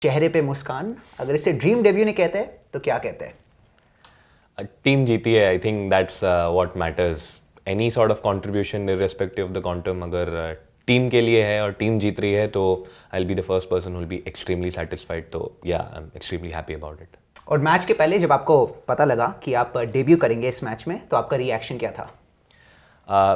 चेहरे पे मुस्कान, अगर इसे ड्रीम डेब्यू नहीं कहते तो क्या कहते हैं? टीम जीती है, I think that's what matters. Any sort of contribution irrespective of the quantum, अगर टीम के लिए है और टीम जीत रही है तो I will be the first person who will be extremely satisfied. तो या I am extremely happy about it. और मैच के पहले जब आपको पता लगा कि आप डेब्यू करेंगे इस मैच में, तो आपका रिएक्शन क्या था?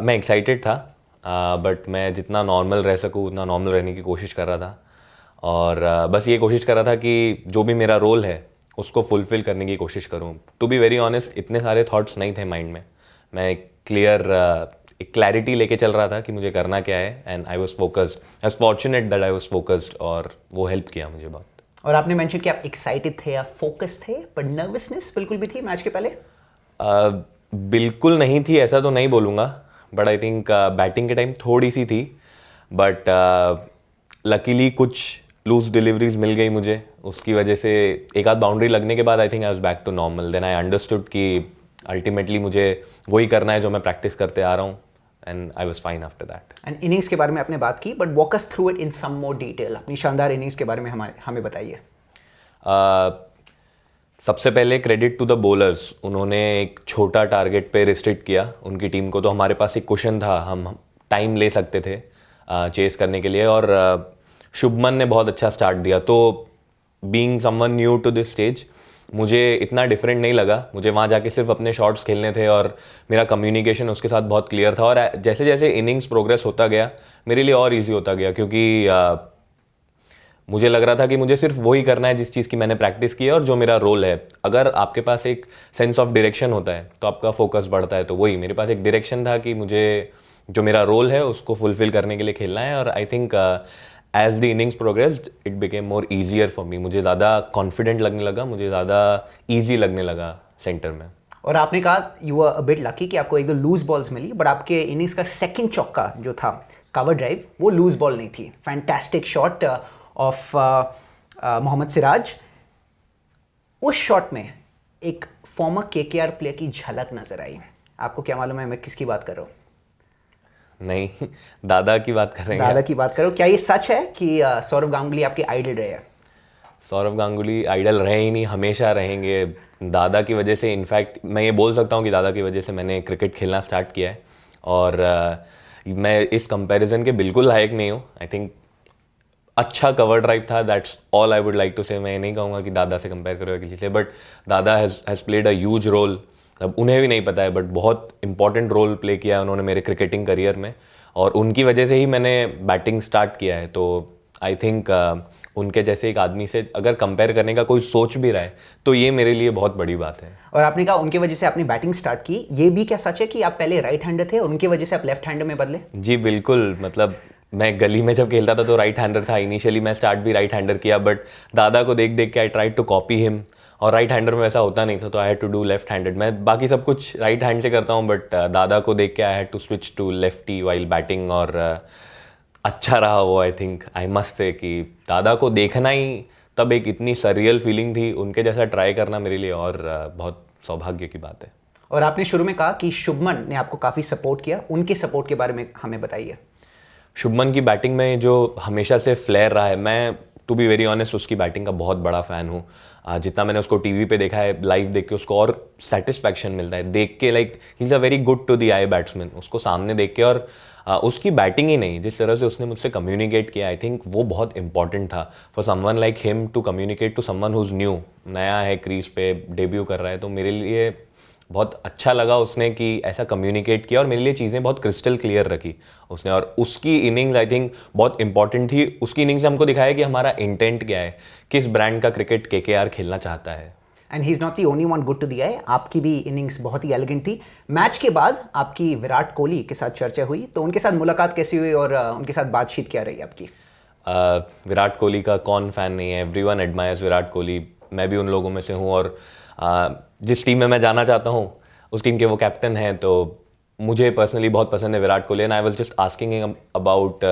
मैं एक्साइटेड था, बट मैं जितना नॉर्मल रह सकूँ उतना नॉर्मल रहने की कोशिश कर रहा था। और बस ये कोशिश कर रहा था कि जो भी मेरा रोल है उसको फुलफ़िल करने की कोशिश करूँ। टू बी वेरी ऑनेस्ट, इतने सारे थॉट्स नहीं थे माइंड में। मैं एक क्लैरिटी लेके चल रहा था कि मुझे करना क्या है, and I was focused. I was fortunate that I was focused, और वो हेल्प किया मुझे बहुत। और आपने मेंशन कि आप एक्साइटेड थे या फोकस थे, पर नर्वसनेस बिल्कुल भी थी मैच के पहले? बिल्कुल नहीं थी ऐसा तो नहीं बोलूँगा, बट आई थिंक बैटिंग के टाइम थोड़ी सी थी। बट लकीली कुछ लूज डिलीवरीज मिल गई मुझे, उसकी वजह से एक आध बाउंड्री लगने के बाद I think I was back to normal. Then I understood कि अल्टीमेटली मुझे वही करना है जो मैं प्रैक्टिस करते आ रहा हूँ, and I was fine after that. And innings के बारे में आपने बात की, but walk us through it in some more detail. अपनी शानदार इनिंग्स के बारे में हमें बताइए। सबसे पहले क्रेडिट टू द बॉलर्स, उन्होंने एक छोटा टारगेट पे रिस्ट्रिक्ट किया उनकी टीम को, तो हमारे पास एक क्वेश्चन था, हम टाइम ले सकते थे चेस करने के लिए। और शुभमन ने बहुत अच्छा स्टार्ट दिया, तो being someone new to this stage मुझे इतना डिफरेंट नहीं लगा। मुझे वहाँ जाके सिर्फ अपने शॉट्स खेलने थे और मेरा कम्युनिकेशन उसके साथ बहुत क्लियर था। और जैसे जैसे इनिंग्स प्रोग्रेस होता गया मेरे लिए और ईजी होता गया, क्योंकि मुझे लग रहा था कि मुझे सिर्फ वही करना है जिस चीज़ की मैंने प्रैक्टिस की है और जो मेरा रोल है। अगर आपके पास एक सेंस ऑफ डायरेक्शन होता है तो आपका फोकस बढ़ता है, तो वही मेरे पास एक डायरेक्शन था कि मुझे जो मेरा रोल है उसको फुलफिल करने के लिए खेलना है। और I think as the innings progressed it became more easier for me. मुझे ज़्यादा कॉन्फिडेंट लगने लगा, मुझे ज़्यादा ईजी लगने लगा सेंटर में। और आपने कहा you are a bit lucky कि आपको एक दो लूज बॉल्स मिली, बट आपके इनिंग्स का सेकंड चौका जो था, कवर ड्राइव, वो लूज बॉल नहीं थी। Fantastic shot of Mohammed Siraj. उस शॉट में एक फॉर्मर केकेआर प्लेयर की झलक नजर आई। आपको क्या मालूम है मैं किसकी बात कर रहा हूँ? नहीं, दादा की बात कर रहे हैं? दादा की बात करो। क्या ये सच है कि सौरव गांगुली आपके आइडल रहे हैं? सौरव गांगुली आइडल रहे ही नहीं, हमेशा रहेंगे। दादा की वजह से, इनफैक्ट मैं ये बोल सकता हूँ कि दादा की वजह से मैंने क्रिकेट खेलना स्टार्ट किया है। और मैं इस कंपैरिजन के बिल्कुल लायक नहीं हूँ। आई थिंक अच्छा कवर ड्राइव था, that's all I would like to say. मैं ये नहीं कहूँगा कि दादा से कंपेयर करो या किसी से, but dada has played a huge role. अब उन्हें भी नहीं पता है, बट बहुत इंपॉर्टेंट रोल प्ले किया है उन्होंने मेरे क्रिकेटिंग करियर में, और उनकी वजह से ही मैंने बैटिंग स्टार्ट किया है। तो आई थिंक उनके जैसे एक आदमी से अगर कंपेयर करने का कोई सोच भी रहा है तो ये मेरे लिए बहुत बड़ी बात है। और आपने कहा उनकी वजह से आपने बैटिंग स्टार्ट की, ये भी क्या सच है कि आप पहले राइट हैंडर थे और उनकी वजह से आप लेफ्ट हैंडर में बदले? जी बिल्कुल, मतलब मैं गली में जब खेलता था तो राइट हैंडर था। इनिशियली मैं स्टार्ट भी राइट हैंडर किया, बट दादा को देख देख के I tried to copy him, और राइट हैंडर में वैसा होता नहीं था, तो I had to do left handed. मैं बाकी सब कुछ राइट हैंड से करता हूँ, बट दादा को देख के I had to switch to lefty while batting. और अच्छा रहा वो। आई थिंक आई मस्ट से कि दादा को देखना ही तब एक इतनी सरियल फीलिंग थी, उनके जैसा ट्राई करना मेरे लिए और बहुत सौभाग्य की बात है। और आपने शुरू में कहा कि शुभमन ने आपको काफ़ी सपोर्ट किया, उनके सपोर्ट के बारे में हमें बताइए। शुभमन की बैटिंग में जो हमेशा से फ्लेयर रहा है, मैं टू बी वेरी ऑनेस्ट उसकी बैटिंग का बहुत बड़ा फ़ैन हूँ। जितना मैंने उसको टीवी पे देखा है, लाइव देख के उसको और सेटिस्फैक्शन मिलता है देख के। Like he is a very good to the eye batsman, उसको सामने देख के। और उसकी बैटिंग ही नहीं, जिस तरह से उसने मुझसे कम्युनिकेट किया, आई थिंक वो बहुत इंपॉर्टेंट था for someone like him to communicate to someone who's new, नया है क्रीज पे, डेब्यू कर रहा है। तो मेरे लिए बहुत अच्छा लगा उसने कि ऐसा कम्युनिकेट किया, और मेरे लिए चीज़ें बहुत क्रिस्टल क्लियर रखी उसने। और उसकी इनिंग्स आई थिंक बहुत इंपॉर्टेंट थी। उसकी इनिंग्स ने हमको दिखाया कि हमारा इंटेंट क्या है, किस ब्रांड का क्रिकेट केकेआर खेलना चाहता है। And he is not the only one good to the eye. आपकी भी इनिंग्स बहुत ही एलिगेंट थी। मैच के बाद आपकी विराट कोहली के साथ चर्चा हुई, तो उनके साथ मुलाकात कैसी हुई और उनके साथ बातचीत क्या रही आपकी? विराट कोहली का कौन फ़ैन नहीं है, एवरीवन एडमायर्स विराट कोहली। मैं भी उन लोगों में से हूँ, और जिस टीम में मैं जाना चाहता हूँ उस टीम के वो कैप्टन हैं, तो मुझे पर्सनली बहुत पसंद है Virat Kohli. And I was just asking him about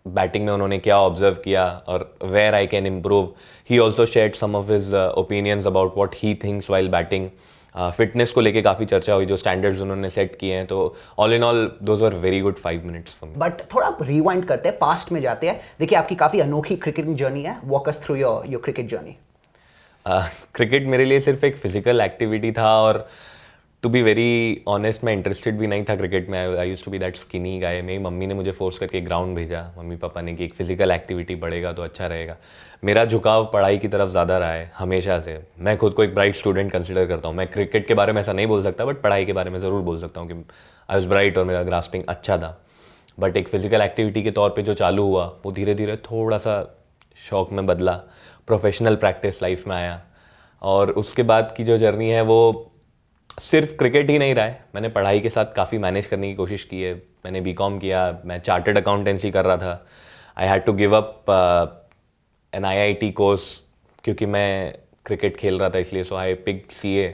batting में उन्होंने क्या ऑब्जर्व किया और where I can improve. He also shared some of his opinions about what he thinks while batting. Fitness को लेके काफ़ी चर्चा हुई, जो स्टैंडर्ड्स उन्होंने सेट किए हैं, तो all in all those were very good 5 minutes for me. But थोड़ा आप रिवाइंड करते हैं, पास्ट में जाते हैं। देखिए आपकी काफ़ी अनोखी क्रिकेटिंग जर्नी है, walk us through your cricket journey. Cricket मेरे लिए सिर्फ एक फिजिकल एक्टिविटी था, और टू बी वेरी ऑनेस्ट मैं इंटरेस्टेड भी नहीं था क्रिकेट में। I used to be that skinny guy. मेरी मम्मी ने मुझे फोर्स करके ग्राउंड भेजा, मम्मी पापा ने, कि एक फिजिकल एक्टिविटी बढ़ेगा तो अच्छा रहेगा। मेरा झुकाव पढ़ाई की तरफ ज़्यादा रहा है हमेशा से। मैं खुद को एक ब्राइट स्टूडेंट कंसिडर करता हूँ। मैं क्रिकेट के बारे में ऐसा नहीं बोल सकता, बट पढ़ाई के बारे में ज़रूर बोल सकता हूँ कि आई वॉज ब्राइट और मेरा ग्रास्पिंग अच्छा था। बट एक फिजिकल एक्टिविटी के तौर पे जो चालू हुआ, वो धीरे धीरे थोड़ा सा शौक में बदला, प्रोफेशनल प्रैक्टिस लाइफ में आया, और उसके बाद की जो जर्नी है वो सिर्फ क्रिकेट ही नहीं रहा है। मैंने पढ़ाई के साथ काफ़ी मैनेज करने की कोशिश की है। मैंने बीकॉम किया, मैं चार्टर्ड अकाउंटेंसी कर रहा था। I had to give up an IIT course क्योंकि मैं क्रिकेट खेल रहा था, इसलिए सो आई पिक सीए।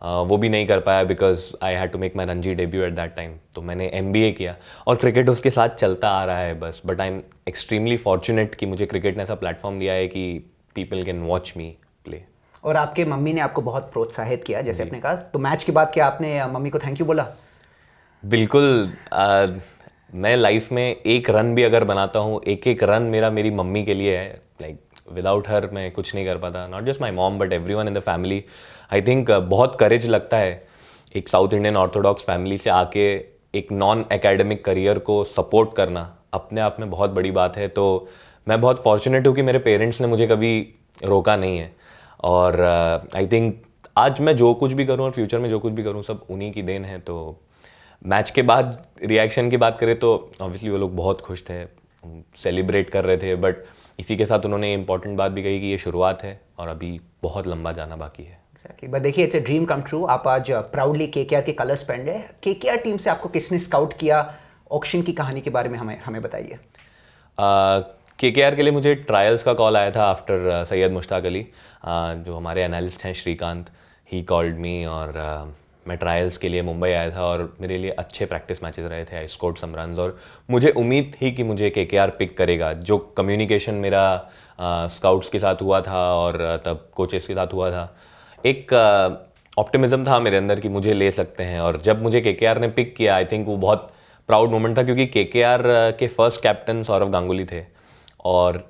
वो भी नहीं कर पाया because I had to make my Ranji debut at that time. तो मैंने एमबीए किया और क्रिकेट उसके साथ चलता आ रहा है बस। But I am extremely fortunate कि मुझे क्रिकेट ने ऐसा प्लेटफॉर्म दिया है कि people can watch me play. और आपके मम्मी ने आपको बहुत प्रोत्साहित किया, जैसे आपने कहा। तो मैच के बाद क्या आपने मम्मी को थैंक यू बोला? बिल्कुल। मैं लाइफ में एक रन भी अगर बनाता हूँ, एक एक रन मेरा मेरी मम्मी के लिए है। लाइक विदाउट हर मैं कुछ नहीं कर पाता। Not just my mom but everyone in the family. I think बहुत करेज लगता है एक साउथ इंडियन ऑर्थोडॉक्स फैमिली से आके एक नॉन एकेडमिक करियर को सपोर्ट करना अपने आप में बहुत बड़ी बात है। तो मैं बहुत फॉर्चुनेट हूँ कि मेरे पेरेंट्स ने मुझे कभी रोका नहीं है। और आई थिंक आज मैं जो कुछ भी करूँ और फ्यूचर में जो कुछ भी करूँ, सब उन्हीं की देन है। तो मैच के बाद रिएक्शन की बात करें तो ऑब्वियसली वो लोग बहुत खुश थे, सेलिब्रेट कर रहे थे। बट इसी के साथ उन्होंने इंपॉर्टेंट बात भी कही कि ये शुरुआत है और अभी बहुत लंबा जाना बाकी है। Exactly. बट देखिए, it's a dream come true. आप आज प्राउडली केकेआर के कलर्स पहन रहे हैं। केकेआर टीम से आपको किसने स्काउट किया? ऑक्शन की कहानी के बारे में हमें बताइए। केकेआर के लिए मुझे ट्रायल्स का कॉल आया था आफ्टर सैयद मुश्ताक अली, जो हमारे एनालिस्ट हैं श्रीकांत। ही कॉल्ड मी और मैं ट्रायल्स के लिए मुंबई आया था और मेरे लिए अच्छे प्रैक्टिस मैचेस रहे थे। आई स्कोर्ड सम रन्स और मुझे उम्मीद थी कि मुझे केकेआर पिक करेगा। जो कम्युनिकेशन मेरा स्काउट्स के साथ हुआ था और तब कोचेस के साथ हुआ था, एक ऑप्टिमिज्म था मेरे अंदर कि मुझे ले सकते हैं। और जब मुझे केकेआर ने पिक किया, आई थिंक वो बहुत प्राउड मोमेंट था, क्योंकि केकेआर के फर्स्ट कैप्टन सौरव गांगुली थे। और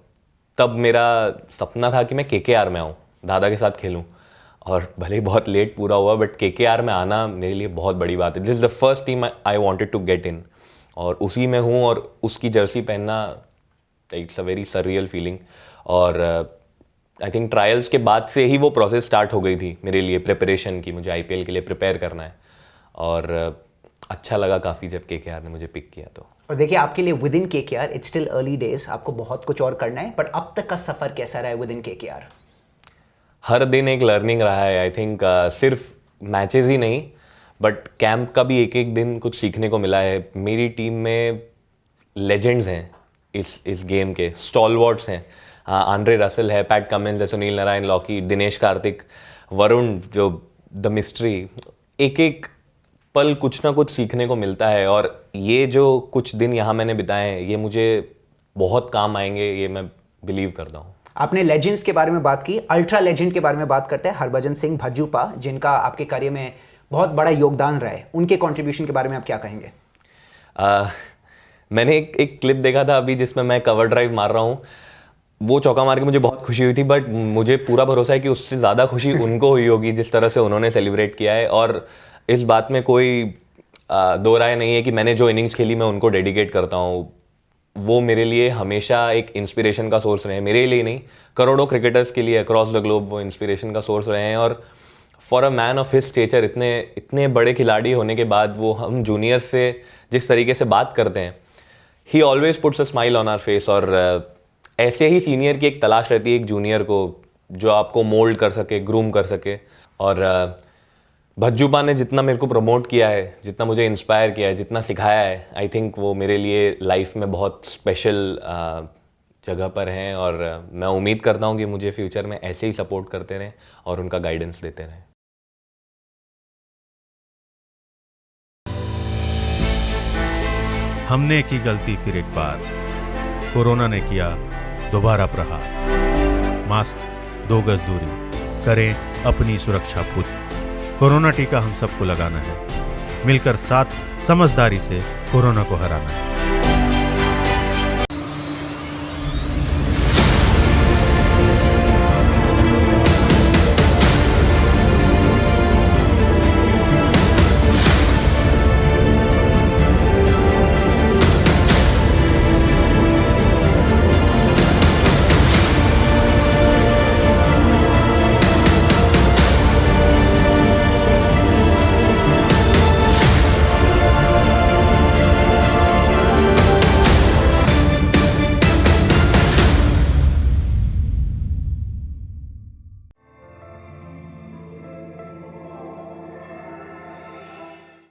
तब मेरा सपना था कि मैं केकेआर में आऊँ, दादा के साथ खेलूँ। और भले ही बहुत लेट पूरा हुआ, बट केकेआर में आना मेरे लिए बहुत बड़ी बात है। This is the first team I wanted to get in, और उसी में हूँ। और उसकी जर्सी पहनना, it's a very surreal feeling. और आई थिंक ट्रायल्स के बाद से ही वो प्रोसेस स्टार्ट हो गई थी मेरे लिए प्रिपरेशन की। मुझे आईपीएल के लिए प्रिपेयर करना है, और अच्छा लगा काफ़ी जब केकेआर ने मुझे पिक किया। तो और देखिए, आपके लिए with in KKR it's still early days, आपको बहुत कुछ और करना है। बट अब तक का सफ़र कैसा रहा है विद इन केकेआर? हर दिन एक लर्निंग रहा है। आई थिंक सिर्फ मैचेस ही नहीं, बट कैंप का भी एक एक दिन कुछ सीखने को मिला है। मेरी टीम में लेजेंड्स हैं इस गेम के, स्टॉलवर्ड्स हैं। आंड्रे रसल है, पैट कमिंस है, सुनील नारायण, लॉकी, दिनेश कार्तिक, वरुण, जो द मिस्ट्री। एक एक पल कुछ ना कुछ सीखने को मिलता है। और ये जो कुछ दिन यहाँ मैंने बिताए हैं, ये मुझे बहुत काम आएंगे, ये मैं बिलीव करता हूँ। आपने लेजेंड्स के बारे में बात की, अल्ट्रा लेजेंड के बारे में बात करते हैं। हरभजन सिंह भज्जूपा, जिनका आपके करियर में बहुत बड़ा योगदान रहा है, उनके कंट्रीब्यूशन के बारे में आप क्या कहेंगे? मैंने एक क्लिप देखा था अभी जिसमें मैं कवर ड्राइव मार रहा हूँ। वो चौका मार के मुझे बहुत खुशी हुई थी, बट मुझे पूरा भरोसा है कि उससे ज़्यादा खुशी उनको हुई होगी जिस तरह से उन्होंने सेलिब्रेट किया है। और इस बात में कोई दो राय नहीं है कि मैंने जो इनिंग्स खेली मैं उनको डेडिकेट करता हूँ। वो मेरे लिए हमेशा एक इंस्पिरेशन का सोर्स रहे हैं। मेरे लिए नहीं, करोड़ों क्रिकेटर्स के लिए अक्रॉस द ग्लोब वो इंस्पिरेशन का सोर्स रहे हैं। और for a man of his stature, इतने बड़े खिलाड़ी होने के बाद वो हम जूनियर से जिस तरीके से बात करते हैं, he always puts a smile on our face. और ऐसे ही सीनियर की एक तलाश रहती है एक जूनियर को, जो आपको मोल्ड कर सके, ग्रूम कर सके। और भज्जूपा ने जितना मेरे को प्रमोट किया है, जितना मुझे इंस्पायर किया है, जितना सिखाया है, आई थिंक वो मेरे लिए लाइफ में बहुत स्पेशल जगह पर हैं। और मैं उम्मीद करता हूँ कि मुझे फ्यूचर में ऐसे ही सपोर्ट करते रहें और उनका गाइडेंस देते रहें। हमने की गलती फिर एक बार, कोरोना ने किया दोबारा प्रहार। मास्क, 2 गज दूरी, करें अपनी सुरक्षा खुद। कोरोना टीका हम सबको लगाना है। मिलकर साथ समझदारी से कोरोना को हराना है।